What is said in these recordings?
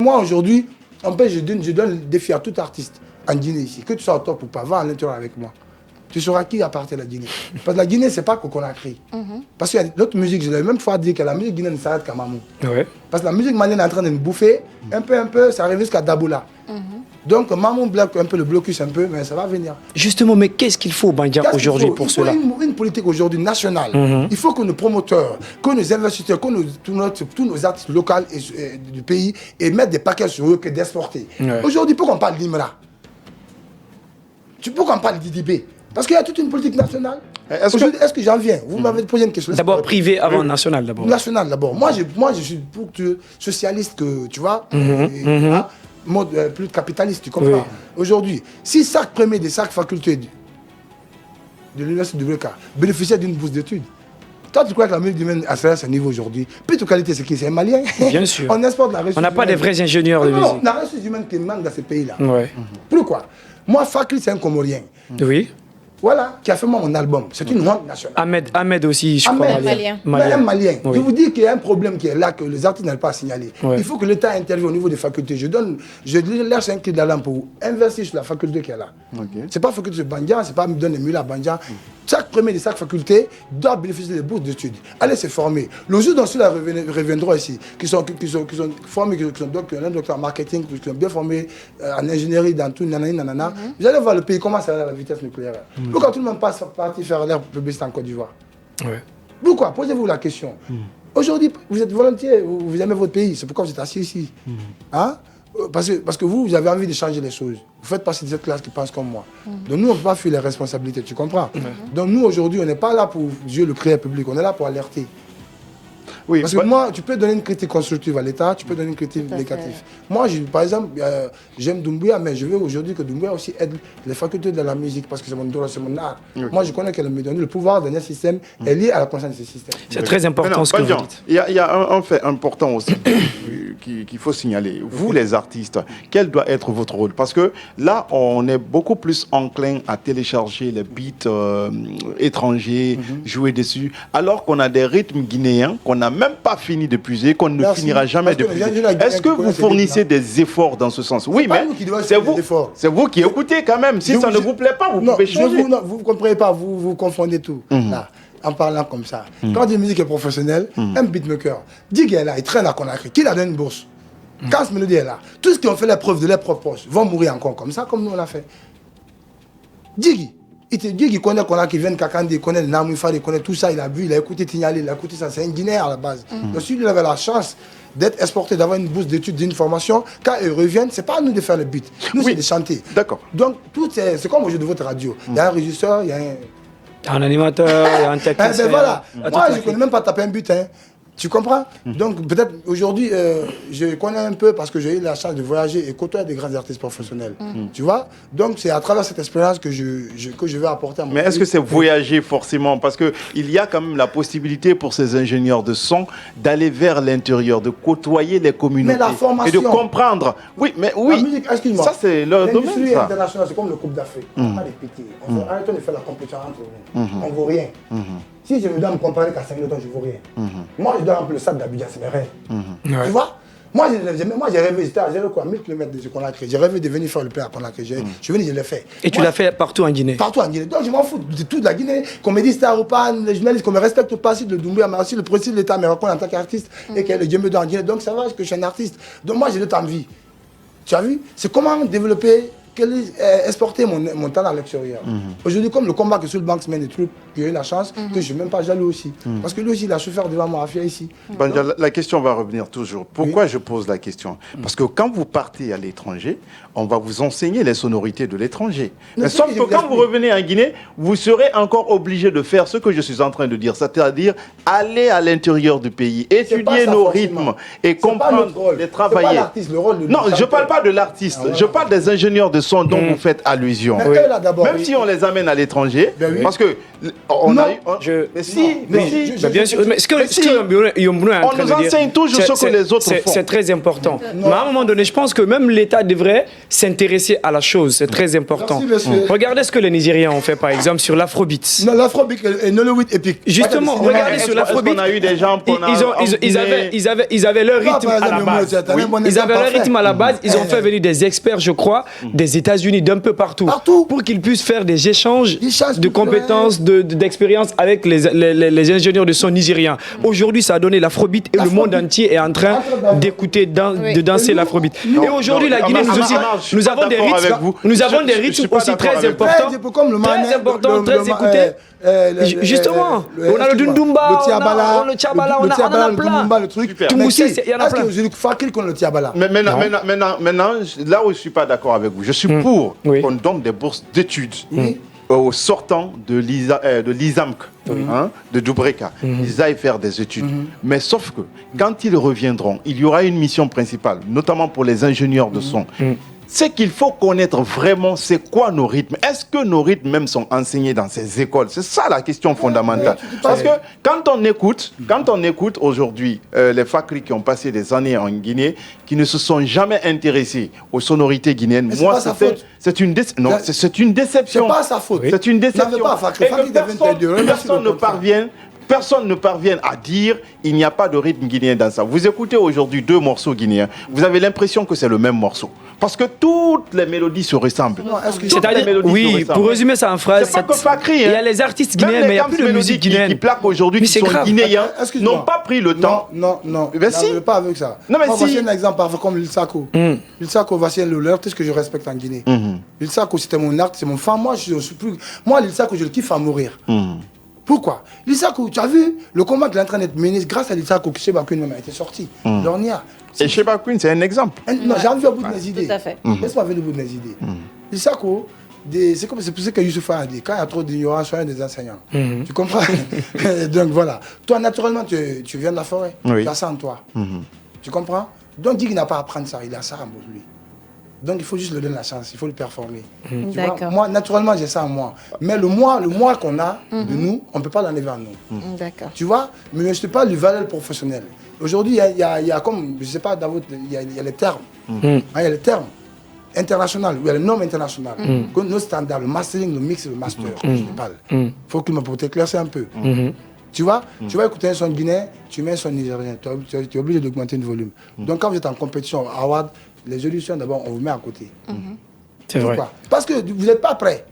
Moi, aujourd'hui, en fait, je donne le défi à tout artiste en Guinée ici, que tu sois au top ou pas, va à l'intérieur avec moi. Tu sauras qui appartient à la Guinée. Parce que la Guinée, c'est pas Conakry. Parce qu'il y a d'autres musiques, je l'ai même fois dit que la musique guinéenne ne s'arrête qu'à Mamou. Ouais. Parce que la musique malienne est en train de nous bouffer, un peu, ça arrive jusqu'à Daboula. Donc Mamou bloque un peu le blocus, un peu, mais ça va venir. Justement, mais qu'est-ce qu'il faut, Bandia, aujourd'hui pour cela? Il faut une politique aujourd'hui nationale. Il faut que nos promoteurs, que nos investisseurs, que tous nos artistes locaux du pays et mettre des paquets sur eux que d'exporter. Ouais. Aujourd'hui, pourquoi on parle d'Imra? Pourquoi on parle d'IDB? Parce qu'il y a toute une politique nationale. Est-ce que j'en viens? Vous m'avez posé une question. D'abord privé avant national d'abord. National d'abord. Moi, je suis pour que socialiste que, tu vois, mode plus capitaliste, tu comprends? Oui. Aujourd'hui, si chaque premier des chaque facultés de l'université de Breka bénéficiait d'une bourse d'études, toi, tu crois que la musique humaine a ce niveau aujourd'hui? Plutôt qualité, c'est qui? C'est un Malien. Bien sûr. On exporte la ressource. On n'a pas des vrais ingénieurs de non, musique. la ressource humaine qui manque dans ces pays-là. Ouais. Pourquoi? Moi, Fakri, c'est un Comorien. Oui. Voilà, qui a fait moi mon album. C'est une honte nationale. Ahmed aussi, je crois. Mais un Malien. Oui. Je vous dis qu'il y a un problème qui est là, que les artistes n'arrivent pas à signaler. Ouais. Il faut que l'État intervienne au niveau des facultés. Je laisse un cri d'alarme pour investir sur la faculté qui est là. Okay. C'est pas la faculté de Bandia, c'est pas me donner des à Bandia. Chaque premier de chaque faculté doit bénéficier des bourses d'études. Allez se former. Le jour dont ceux-là reviendront ici, qui sont formés, qui sont docteurs en marketing, qui sont bien formés en ingénierie, dans tout, nanana, vous allez voir le pays comment ça va à la vitesse nucléaire. Pourquoi tout le monde passe partir faire l'air publicité en Côte d'Ivoire? Ouais. Pourquoi? Posez-vous la question. Aujourd'hui, vous êtes volontiers, vous aimez votre pays, c'est pourquoi vous êtes assis ici. Hein? Parce que vous avez envie de changer les choses. Vous faites partie de cette classe qui pense comme moi. Donc nous, on ne peut pas fuir les responsabilités, tu comprends? Donc nous, aujourd'hui, on n'est pas là pour jouer le créer public, on est là pour alerter. Oui, Parce que moi, tu peux donner une critique constructive à l'État, tu peux donner une critique négative. Moi, par exemple, j'aime Doumbouya, mais je veux aujourd'hui que Doumbouya aussi aide les facultés de la musique, parce que c'est mon droit, c'est mon art. Moi, je connais qu'elle me donne le pouvoir d'un système est lié à la conscience de ce système. C'est très important ce que vous dites. Il y a un fait important aussi qu'il faut signaler. Vous, les artistes, quel doit être votre rôle? Parce que là, on est beaucoup plus enclin à télécharger les beats étrangers, jouer dessus, alors qu'on a des rythmes guinéens qu'on n'a même pas fini de puiser, qu'on ne finira jamais de puiser. Est-ce que vous fournissez des efforts dans ce sens? Oui, mais c'est vous qui écoutez quand même. Si ça ne vous plaît pas, vous pouvez changer. Vous ne comprenez pas, vous confondez tout. Là, en parlant comme ça. Quand une musique est professionnelle, un beatmaker, Dig est là, il traîne à Conakry. Qui l'a donné une bourse? Quand ce mélodie est là, tous ceux qui ont fait la preuve de leurs propres poches vont mourir encore comme ça, comme nous on l'a fait. Dig, il connaît Conakry, il vient de Kakandi, il connaît le Namoufar, il connaît tout ça, il a vu, il a écouté Tignali, il a écouté ça, c'est un Guinéen à la base. Donc si il avait la chance d'être exporté, d'avoir une bourse d'études, d'une formation, quand ils reviennent, c'est pas à nous de faire le beat, nous c'est de chanter. D'accord. Donc tout c'est comme au jeu de votre radio. Il y a un régisseur, il y a un animateur, il y a un technicien. Ben voilà, moi je ne connais même pas taper un but. Hein. Tu comprends? Donc peut-être aujourd'hui, je connais un peu parce que j'ai eu la chance de voyager et côtoyer des grands artistes professionnels. Tu vois? Donc c'est à travers cette expérience que je vais apporter à mon Mais est-ce que c'est voyager forcément? Parce qu'il y a quand même la possibilité pour ces ingénieurs de son d'aller vers l'intérieur, de côtoyer les communautés. Mais la formation, et de comprendre. Oui, mais oui. La musique, excuse-moi. Ça, c'est leur domaine. L'industrie internationale, c'est comme le Coupe d'Afrique. On ne va pas répéter. Arrêtons de faire la compétition entre nous. On ne vaut rien. Si je me dois me comparer qu'à 5 minutes, je ne vaux rien. Moi, je dois remplir le stade d'Abidjan, c'est mes rêves. Tu vois? Moi, j'ai rêvé, j'étais à 1000 km de ce qu'on a créé. J'ai rêvé de venir faire le plein qu'on a créé. Je suis venu, je l'ai fait. Et tu l'as fait partout en Guinée? Partout en Guinée. Donc, je m'en fous de toute la Guinée. Qu'on me dise star ou pas, les journalistes, qu'on me respecte ou pas, si le Doumbouya, mais aussi le président de l'État me reconnaît en tant qu'artiste et que Dieu me donne en Guinée. Donc, ça va que je suis un artiste. Donc, moi, j'ai le temps de vie. Tu as vu? C'est comment développer, exporter mon talent à l'extérieur. Aujourd'hui, comme le combat que sur le banque mène des trucs, j'ai eu la chance que je ne suis même pas jaloux aussi. Parce que lui aussi, il a souffert devant moi, affaire ici. Bandia, la question va revenir toujours. Pourquoi je pose la question? Parce que quand vous partez à l'étranger, on va vous enseigner les sonorités de l'étranger. Mais sauf que quand vous revenez en Guinée, vous serez encore obligé de faire ce que je suis en train de dire, c'est-à-dire aller à l'intérieur du pays, étudier nos rythmes et comprendre, les travailler. Non, je ne parle pas de l'artiste, je parle des ingénieurs de son son dont vous faites allusion. Mais eux, là, d'abord, Même si on les amène à l'étranger, parce que on Non, a eu... Mais si, bien sûr. Mais ce que Yombono est en train de dire, on nous enseigne toujours ce que les autres font. C'est très important. Mais à un moment donné, je pense que même l'État devrait s'intéresser à la chose. C'est très important. Merci, monsieur. Regardez ce que les Nigériens ont fait, par exemple, sur l'afrobeat. Non, l'afrobeat et Nollywood épique. Justement, regardez sur l'afrobeat. On a eu des gens ils avaient leur rythme à la base. Ils avaient leur rythme à la base. Ils ont fait venir des experts, je crois, des États-Unis, d'un peu partout, pour qu'ils puissent faire des échanges de compétences, d'expérience avec les ingénieurs de son nigériens. Aujourd'hui, ça a donné l'afrobeat et le monde entier est en train d'écouter, de danser l'afrobeat. Et aujourd'hui, la Guinée, nous avons des rythmes aussi très importants, très écoutés. Justement, on a le Dundumba, on a le Tiabala, on a plein. Le truc. Toumoussi, il y en a plein. Je Fakir qu'on le Tiabala. Mais maintenant, là où je ne suis pas d'accord avec vous, je suis pour qu'on donne des bourses d'études aux sortants de l'ISAMC, de Dubreka. Ils aillent faire des études. Mais sauf que, quand ils reviendront, il y aura une mission principale, notamment pour les ingénieurs de son. C'est qu'il faut connaître vraiment c'est quoi nos rythmes. Est-ce que nos rythmes même sont enseignés dans ces écoles? C'est ça la question fondamentale. Parce que quand on écoute aujourd'hui les Fakri qui ont passé des années en Guinée, qui ne se sont jamais intéressés aux sonorités guinéennes, moi c'est une déception. C'est pas sa faute. C'est une déception. Personne ne parvient à dire il n'y a pas de rythme guinéen dans ça. Vous écoutez aujourd'hui 2 morceaux guinéens, vous avez l'impression que c'est le même morceau. Parce que toutes les mélodies se ressemblent. C'est-à-dire, oui, pour résumer ça en phrase, c'est pas que Fakri, il y a les artistes guinéens, mais il n'y a plus de musique guinéenne. Qui plaquent aujourd'hui, qui sont guinéens, n'ont pas pris le temps. Non. Ben si. Pas avec ça. Non, mais moi, si. voici un exemple parfois comme Lilsako. Lilsako, voici l'artiste que je respecte en Guinée. Lilsako, c'était mon artiste, c'est mon fan. Moi, Lilsako, je le kiffe à mourir. Pourquoi? Lilsako, tu as vu le combat qu'il est en train d'être mené grâce à Lilsako que Sheba Queen même a été sorti. Lornia. Et Sheba Queen, c'est un exemple. Non, j'ai envie au bout de mes idées. Tout à fait. Laisse-moi venir au bout de mes idées. Lilsako, c'est pour ça que Youssouf a dit, quand il y a trop d'ignorance, soyez des enseignants. Tu comprends? Donc voilà. Toi, naturellement, tu viens de la forêt. Tu as ça en toi. Tu comprends? Donc dis qu'il n'a pas à apprendre ça, il a ça en lui. Donc il faut juste lui donner la chance, il faut le performer. Tu vois, moi, naturellement, j'ai ça en moi. Mais le moi qu'on a de nous, on ne peut pas l'enlever en nous. D'accord. Tu vois? Mais je te parle du valeur professionnel. Aujourd'hui, il y a comme, je ne sais pas, il y a les termes. Il y a les termes internationaux, il y a les normes internationales. Nos standards, le mastering, le mix et le master, je te parle. Il faut que pour t'éclaircir un peu. Tu vois, tu vas écouter un son guinéen, tu mets un son nigérien, tu es obligé d'augmenter le volume. Donc quand vous êtes en compétition à Award, les auditions d'abord, on vous met à côté. C'est vrai. Parce que vous n'êtes pas prêt.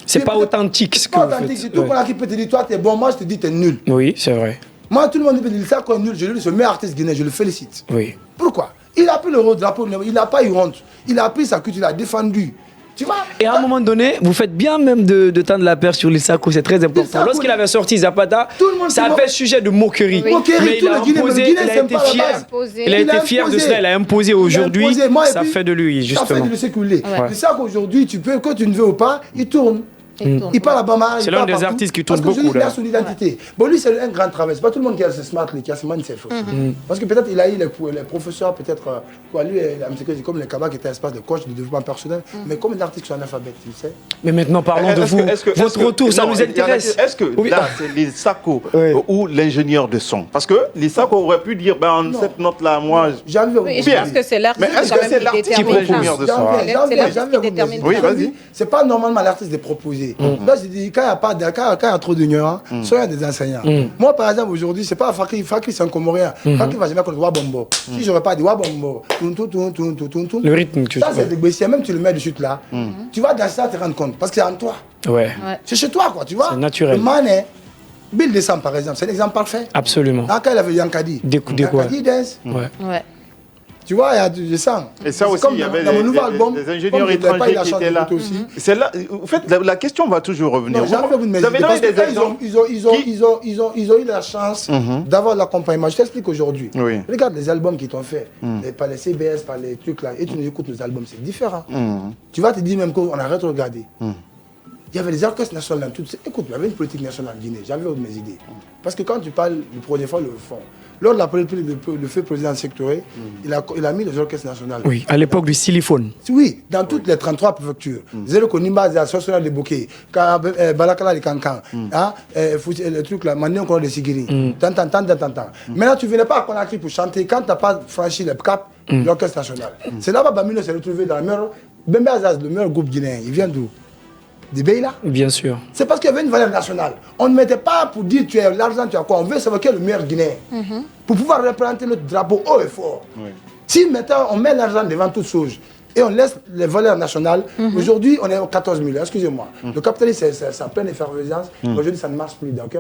C'est pas authentique ce que vous faites. C'est tout le monde qui peut te dire, toi tu es bon, moi je te dis tu es nul. Oui, c'est vrai. Moi tout le monde me dit ça quoi nul, je lui dis ce meilleur artiste guinéen, je le félicite. Oui. Pourquoi? Il a pris le rôle de drapeau, il n'a pas eu honte. Il a pris sa culture, il a défendu. Tu vois? Et à un moment donné, vous faites bien même de tendre la perche sur Lilsako, c'est très important. Lorsqu'il avait sorti Zapata, ça a fait sujet de moquerie. Mais il a imposé, il a été fier de cela, il a imposé aujourd'hui, ça fait de lui, justement. Ça fait de ce qu'il est. C'est ça qu'aujourd'hui, tu peux, que tu ne veux ou pas, il tourne. Il parle à Bama, c'est l'un des artistes qui tourne beaucoup. Il a son identité. Bon, lui, c'est un grand travail. C'est pas tout le monde qui a ce smart, qui a ce mindset. Parce que peut-être il a eu les professeurs, peut-être, lui, c'est comme les Kaba qui étaient un espace de coach de développement personnel. Mais comme un artiste qui est analphabète, tu sais. Mais maintenant, parlons de vous. Votre retour, ça nous intéresse. Est-ce que là, c'est Lilsako ou l'ingénieur de son? Parce que Lilsako aurait pu dire, cette note-là, moi. Je pense que c'est l'artiste. Mais est-ce que c'est l'artiste qui l'ingénieur de son? C'est l'artiste qui détermine. Oui, vas-y. C'est pas normalement l'artiste de proposer. Là, je dis, quand il y a trop d'ignorants, soyez des enseignants. Moi, par exemple, aujourd'hui, c'est pas Fakri, c'est un Comorien. Fakri va jamais connaître Wabombo. Si j'aurais pas dit Wabombo, le rythme que ça, c'est des baissiers, même tu le mets dessus là, tu vas dans ça te rendre compte, parce que c'est en toi. Ouais. C'est chez toi, quoi, tu vois. C'est naturel. Le manet, Bill Descend, par exemple, c'est l'exemple parfait. Absolument. Quand il avait Yankadi. Yankadi dance. Ouais. Tu vois, il y a du sang. Et ça aussi, il y avait des ingénieurs étrangers qui étaient là. C'est là. En fait, la question va toujours revenir. Vous avez donné des exemples. Ils ont eu la chance d'avoir l'accompagnement. Je t'explique aujourd'hui. Regarde les albums qu'ils t'ont fait, par les CBS, par les trucs là, et tu nous écoutes nos albums, c'est différent. Tu vas te dire même qu'on arrête de regarder. Il y avait des orchestres nationaux dans toutes. Écoute, il y avait une politique nationale en Guinée. J'avais mes idées. Parce que quand tu parles du projet fond, le fond, lors de la politique de feu président sectoré, il a mis les orchestres nationaux. Oui, à l'époque du Siliphone. Oui, dans toutes les 33 préfectures. Zéro Konimba, Association de Bokeh, Balakala de Kankan, le truc là, Manion Kono de Sigiri. Maintenant, tu ne venais pas à Conakry pour chanter quand tu n'as pas franchi le cap de l'orchestre national. C'est là-bas que Bamino s'est retrouvé dans le meilleur. Bembe Azaz, le meilleur groupe guinéen, il vient d'où? Des Beila. Bien sûr. C'est parce qu'il y avait une valeur nationale. On ne mettait pas pour dire tu as l'argent, tu as quoi. On veut savoir qui est le meilleur Guinéen. Pour pouvoir représenter notre drapeau haut et fort. Si maintenant on met l'argent devant toutes choses et on laisse les valeurs nationales, aujourd'hui on est à 14 000, excusez-moi. Le capitalisme c'est en pleine effervescence. Aujourd'hui ça ne marche plus dans aucun